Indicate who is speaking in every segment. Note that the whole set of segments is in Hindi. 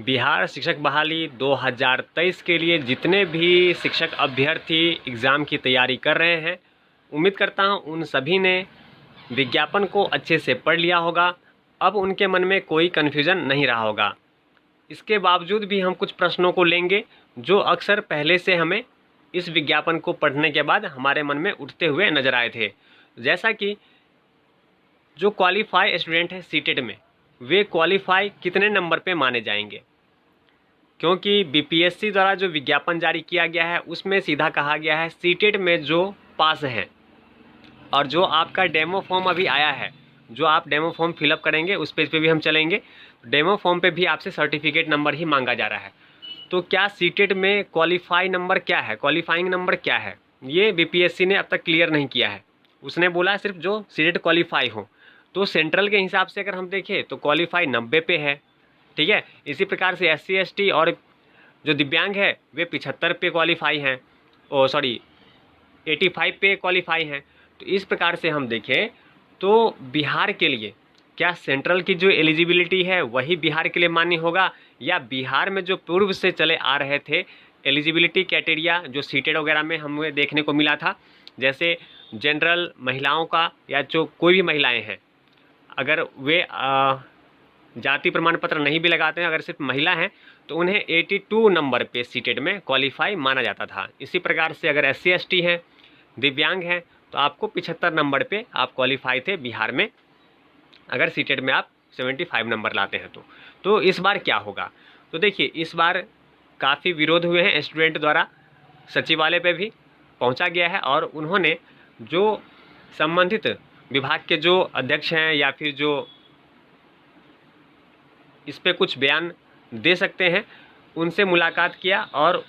Speaker 1: बिहार शिक्षक बहाली 2023 के लिए जितने भी शिक्षक अभ्यर्थी एग्ज़ाम की तैयारी कर रहे हैं, उम्मीद करता हूं उन सभी ने विज्ञापन को अच्छे से पढ़ लिया होगा। अब उनके मन में कोई कन्फ्यूज़न नहीं रहा होगा। इसके बावजूद भी हम कुछ प्रश्नों को लेंगे जो अक्सर पहले से हमें इस विज्ञापन को पढ़ने के बाद हमारे मन में उठते हुए नज़र आए थे। जैसा कि जो क्वालिफाई स्टूडेंट है सीटेट में, वे क्वालिफाई कितने नंबर पे माने जाएंगे, क्योंकि बीपीएससी द्वारा जो विज्ञापन जारी किया गया है उसमें सीधा कहा गया है सीटेट में जो पास हैं और जो आपका डेमो फॉर्म अभी आया है, जो आप डेमो फॉर्म फिलअप करेंगे उस पेज पे भी हम चलेंगे, डेमो फॉर्म पे भी आपसे सर्टिफिकेट नंबर ही मांगा जा रहा है। तो क्या सीटेट में क्वालिफाई नंबर क्या है, क्वालिफाइंग नंबर क्या है, ये बीपीएससी ने अब तक क्लियर नहीं किया है। उसने बोला सिर्फ जो सीटेट क्वालिफाई हो। तो सेंट्रल के हिसाब से अगर हम देखें तो क्वालिफाई 90 पे है, ठीक है। इसी प्रकार से SC ST और जो दिव्यांग है वे 75 पे क्वालिफाई हैं, 85 पे क्वालिफाई हैं। तो इस प्रकार से हम देखें तो बिहार के लिए क्या सेंट्रल की जो एलिजिबिलिटी है वही बिहार के लिए मान्य होगा, या बिहार में जो पूर्व से चले आ रहे थे एलिजिबिलिटी क्राइटेरिया जो सीटेट वगैरह में हमें देखने को मिला था, जैसे जनरल महिलाओं का या जो कोई भी महिलाएं हैं, अगर वे जाति प्रमाण पत्र नहीं भी लगाते हैं, अगर सिर्फ महिला हैं तो उन्हें 82 नंबर पे सीटेट में क्वालिफाई माना जाता था। इसी प्रकार से अगर SC ST हैं, दिव्यांग हैं, तो आपको 75 नंबर पे आप क्वालिफाई थे बिहार में, अगर सीटेट में आप 75 नंबर लाते हैं तो इस बार क्या होगा। तो देखिए इस बार काफ़ी विरोध हुए हैं स्टूडेंट द्वारा, सचिवालय पे भी पहुंचा गया है और उन्होंने जो संबंधित विभाग के जो अध्यक्ष हैं या फिर जो इस पे कुछ बयान दे सकते हैं उनसे मुलाकात किया और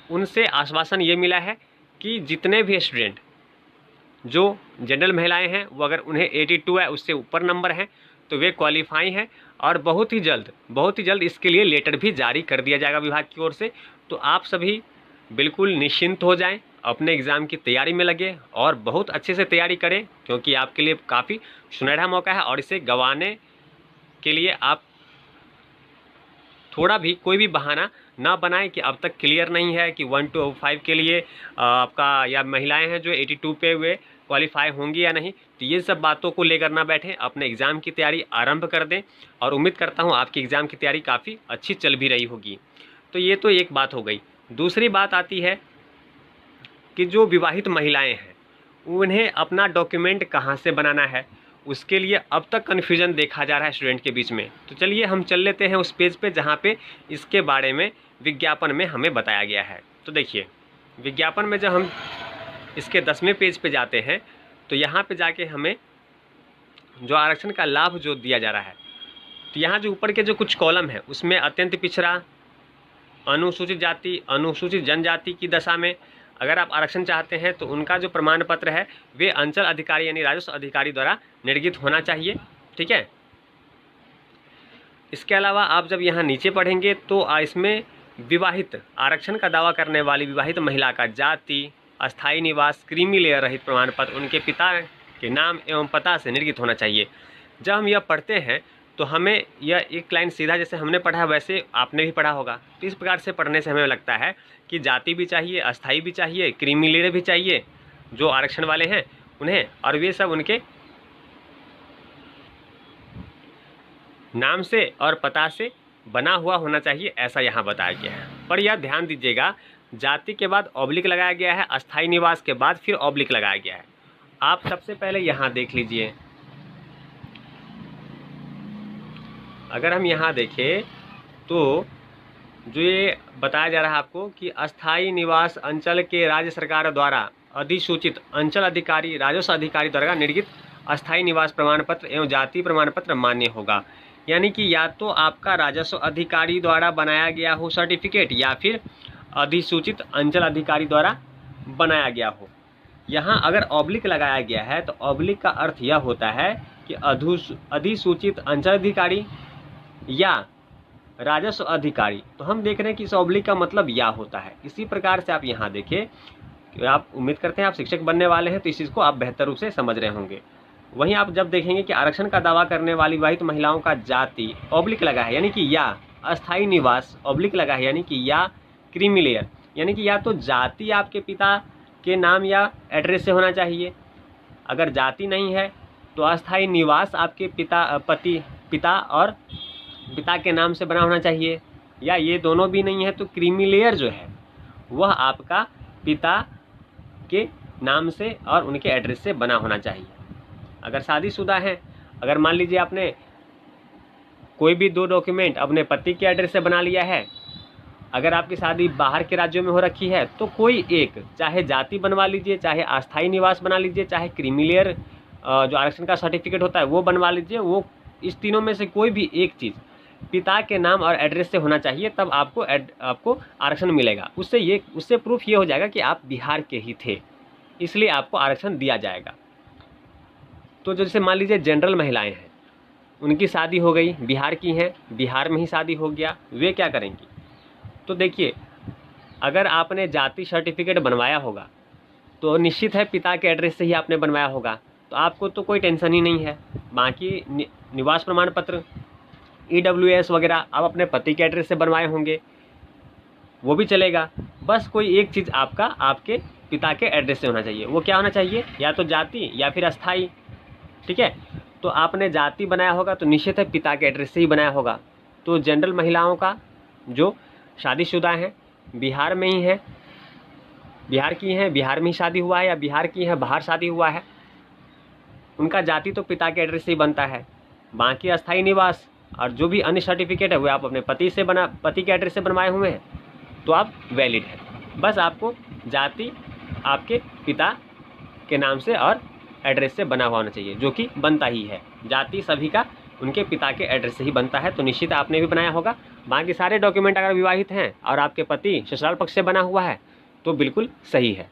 Speaker 1: उनसे आश्वासन ये मिला है कि जितने भी स्टूडेंट जो जनरल महिलाएं हैं वो अगर उन्हें 82 है उससे ऊपर नंबर हैं तो वे क्वालिफाई हैं और बहुत ही जल्द इसके लिए लेटर भी जारी कर दिया जाएगा विभाग की ओर से। तो आप सभी बिल्कुल निश्चिंत हो जाएं, अपने एग्ज़ाम की तैयारी में लगे और बहुत अच्छे से तैयारी करें, क्योंकि आपके लिए काफ़ी सुनहरा मौका है और इसे गंवाने के लिए आप थोड़ा भी कोई भी बहाना ना बनाएं कि अब तक क्लियर नहीं है कि 1 to 5 के लिए आपका या महिलाएं हैं जो 82 पे वे क्वालिफाई होंगी या नहीं। तो ये सब बातों को लेकर ना बैठें, अपने एग्ज़ाम की तैयारी आरंभ कर दें और उम्मीद करता हूँ आपकी एग्ज़ाम की तैयारी काफ़ी अच्छी चल भी रही होगी। तो ये तो एक बात हो गई। दूसरी बात आती है कि जो विवाहित महिलाएँ हैं उन्हें अपना डॉक्यूमेंट कहाँ से बनाना है, उसके लिए अब तक कन्फ्यूजन देखा जा रहा है स्टूडेंट के बीच में। तो चलिए हम चल लेते हैं उस पेज पे जहाँ पे इसके बारे में विज्ञापन में हमें बताया गया है। तो देखिए विज्ञापन में जब हम इसके 10वें पेज पे जाते हैं तो यहाँ पे जाके हमें जो आरक्षण का लाभ जो दिया जा रहा है, तो यहाँ जो ऊपर के जो कुछ कॉलम है उसमें अत्यंत पिछड़ा, अनुसूचित जाति, अनुसूचित जनजाति की दशा में अगर आप आरक्षण चाहते हैं तो उनका जो प्रमाण पत्र है वे अंचल अधिकारी यानी राजस्व अधिकारी द्वारा निर्गत होना चाहिए, ठीक है। इसके अलावा आप जब यहाँ नीचे पढ़ेंगे तो इसमें विवाहित आरक्षण का दावा करने वाली विवाहित महिला का जाति, अस्थायी निवास, क्रीमी लेयर रहित प्रमाण पत्र उनके पिता के नाम एवं पता से निर्गत होना चाहिए। जब हम यह पढ़ते हैं तो हमें यह एक लाइन सीधा जैसे हमने पढ़ा वैसे आपने भी पढ़ा होगा। तो इस प्रकार से पढ़ने से हमें लगता है कि जाति भी चाहिए, अस्थायी भी चाहिए, क्रीमी लेयर भी चाहिए जो आरक्षण वाले हैं उन्हें, और वे सब उनके नाम से और पता से बना हुआ होना चाहिए, ऐसा यहाँ बताया गया है। पर यह ध्यान दीजिएगा जाति के बाद ऑब्लिक लगाया गया है, अस्थायी निवास के बाद फिर ऑब्लिक लगाया गया है। आप सबसे पहले यहाँ देख लीजिए, अगर हम यहाँ देखें तो जो ये बताया जा रहा है आपको कि अस्थायी निवास अंचल के राज्य सरकार द्वारा अधिसूचित अंचल अधिकारी राजस्व अधिकारी द्वारा निर्गत अस्थायी निवास प्रमाण पत्र एवं जाति प्रमाण पत्र मान्य होगा। यानी कि या तो आपका राजस्व अधिकारी द्वारा बनाया गया हो सर्टिफिकेट या फिर अधिसूचित अंचल अधिकारी द्वारा बनाया गया हो। यहाँ अगर ऑब्लिक लगाया गया है तो ऑब्लिक का अर्थ यह होता है कि अधिसूचित अंचल अधिकारी या राजस्व अधिकारी। तो हम देख रहे हैं कि इस ऑब्लिक का मतलब या होता है। इसी प्रकार से आप यहाँ देखें, आप उम्मीद करते हैं आप शिक्षक बनने वाले हैं तो इस चीज़ को आप बेहतर रूप से समझ रहे होंगे। वहीं आप जब देखेंगे कि आरक्षण का दावा करने वाली विवाहित महिलाओं का जाति ऑब्लिक लगा है, यानी कि या अस्थाई निवास ऑब्लिक लगा है यानी कि या क्रीमी लेयर, यानी कि या तो जाति आपके पिता के नाम या एड्रेस से होना चाहिए, अगर जाति नहीं है तो अस्थाई निवास आपके पिता और पिता के नाम से बना होना चाहिए, या ये दोनों भी नहीं है तो क्रीमी लेयर जो है वह आपका पिता के नाम से और उनके एड्रेस से बना होना चाहिए। अगर शादीशुदा है, अगर मान लीजिए आपने कोई भी 2 डॉक्यूमेंट अपने पति के एड्रेस से बना लिया है, अगर आपकी शादी बाहर के राज्यों में हो रखी है तो कोई एक, चाहे जाति बनवा लीजिए, चाहे अस्थाई निवास बना लीजिए, चाहे क्रीमी लेयर जो आरक्षण का सर्टिफिकेट होता है वो बनवा लीजिए, वो इस तीनों में से कोई भी एक चीज़ पिता के नाम और एड्रेस से होना चाहिए, तब आपको आरक्षण मिलेगा। उससे प्रूफ ये हो जाएगा कि आप बिहार के ही थे, इसलिए आपको आरक्षण दिया जाएगा। तो जैसे मान लीजिए जनरल महिलाएं हैं, उनकी शादी हो गई, बिहार की हैं, बिहार में ही शादी हो गया, वे क्या करेंगी? तो देखिए, अगर आपने जाति सर्टिफिकेट बनवाया होगा तो निश्चित है पिता के एड्रेस से ही आपने बनवाया होगा, तो आपको तो कोई टेंशन ही नहीं है। बाकी निवास प्रमाण पत्र, EWS वगैरह आप अपने पति के एड्रेस से बनवाए होंगे, वो भी चलेगा। बस कोई एक चीज़ आपके पिता के एड्रेस से होना चाहिए। वो क्या होना चाहिए? या तो जाति या फिर अस्थाई। ठीक है, तो आपने जाति बनाया होगा तो निश्चित है पिता के एड्रेस से ही बनाया होगा। तो जनरल महिलाओं का जो शादीशुदा हैं, बिहार में ही हैं, बिहार की हैं, बिहार में ही शादी हुआ है, या बिहार की हैं बाहर शादी हुआ है, उनका जाति तो पिता के एड्रेस से ही बनता है। बाकी अस्थाई निवास और जो भी अन्य सर्टिफिकेट है वो आप अपने पति के एड्रेस से बनवाए हुए हैं तो आप वैलिड है। बस आपको जाति आपके पिता के नाम से और एड्रेस से बना हुआ होना चाहिए, जो कि बनता ही है। जाति सभी का उनके पिता के एड्रेस से ही बनता है, तो निश्चित आपने भी बनाया होगा। बाकी सारे डॉक्यूमेंट अगर विवाहित हैं और आपके पति ससुराल पक्ष से बना हुआ है तो बिल्कुल सही है।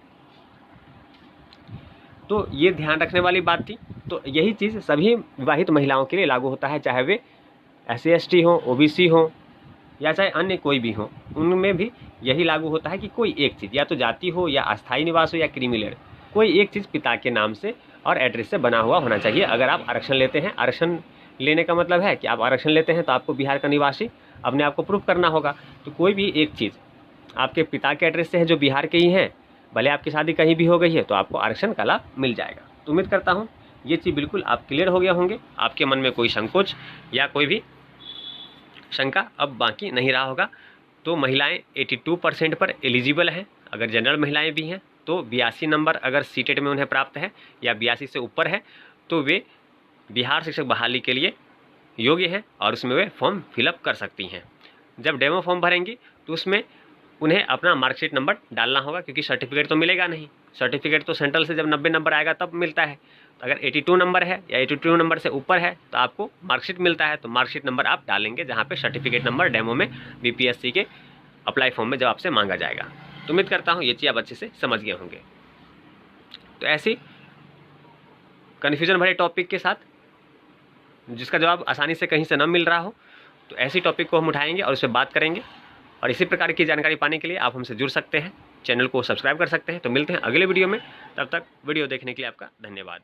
Speaker 1: तो ये ध्यान रखने वाली बात थी। तो यही चीज़ सभी विवाहित महिलाओं के लिए लागू होता है, चाहे वे SC/ST हो, OBC हो, या चाहे अन्य कोई भी हो, उनमें भी यही लागू होता है कि कोई एक चीज़ या तो जाति हो, या अस्थाई निवास हो, या क्रीमी लेयर, कोई एक चीज़ पिता के नाम से और एड्रेस से बना हुआ होना चाहिए। अगर आप आरक्षण लेते हैं, आरक्षण लेने का मतलब है कि आप आरक्षण लेते हैं तो आपको बिहार का निवासी अपने आप को प्रूफ करना होगा। तो कोई भी एक चीज़ आपके पिता के एड्रेस से है जो बिहार के ही हैं, भले आपकी शादी कहीं भी हो गई है, तो आपको आरक्षण का लाभ मिल जाएगा। तो उम्मीद करता हूँ ये चीज़ बिल्कुल आप क्लियर हो गया होंगे, आपके मन में कोई संकोच या कोई भी शंका अब बाकी नहीं रहा होगा। तो महिलाएं 82% पर एलिजिबल हैं। अगर जनरल महिलाएं भी हैं तो 82 नंबर अगर सीटेट में उन्हें प्राप्त है या 82 से ऊपर है तो वे बिहार शिक्षक बहाली के लिए योग्य हैं और उसमें वे फॉर्म फिलअप कर सकती हैं। जब डेमो फॉर्म भरेंगी तो उसमें उन्हें अपना मार्कशीट नंबर डालना होगा, क्योंकि सर्टिफिकेट तो मिलेगा नहीं। सर्टिफिकेट तो सेंट्रल से जब 90 नंबर आएगा तब मिलता है। तो अगर 82 नंबर है या 82 नंबर से ऊपर है तो आपको मार्कशीट मिलता है, तो मार्कशीट नंबर आप डालेंगे जहाँ पे सर्टिफिकेट नंबर डेमो में BPSC के अप्लाई फॉर्म में जब आपसे मांगा जाएगा। तो उम्मीद करता हूँ ये चीज़ आप अच्छे से समझ गए होंगे। तो ऐसी कन्फ्यूजन भरे टॉपिक के साथ जिसका जवाब आसानी से कहीं से न मिल रहा हो, तो ऐसी टॉपिक को हम उठाएंगे और उस पर बात करेंगे। और इसी प्रकार की जानकारी पाने के लिए आप हमसे जुड़ सकते हैं, चैनल को सब्सक्राइब कर सकते हैं। तो मिलते हैं अगले वीडियो में, तब तक वीडियो देखने के लिए आपका धन्यवाद।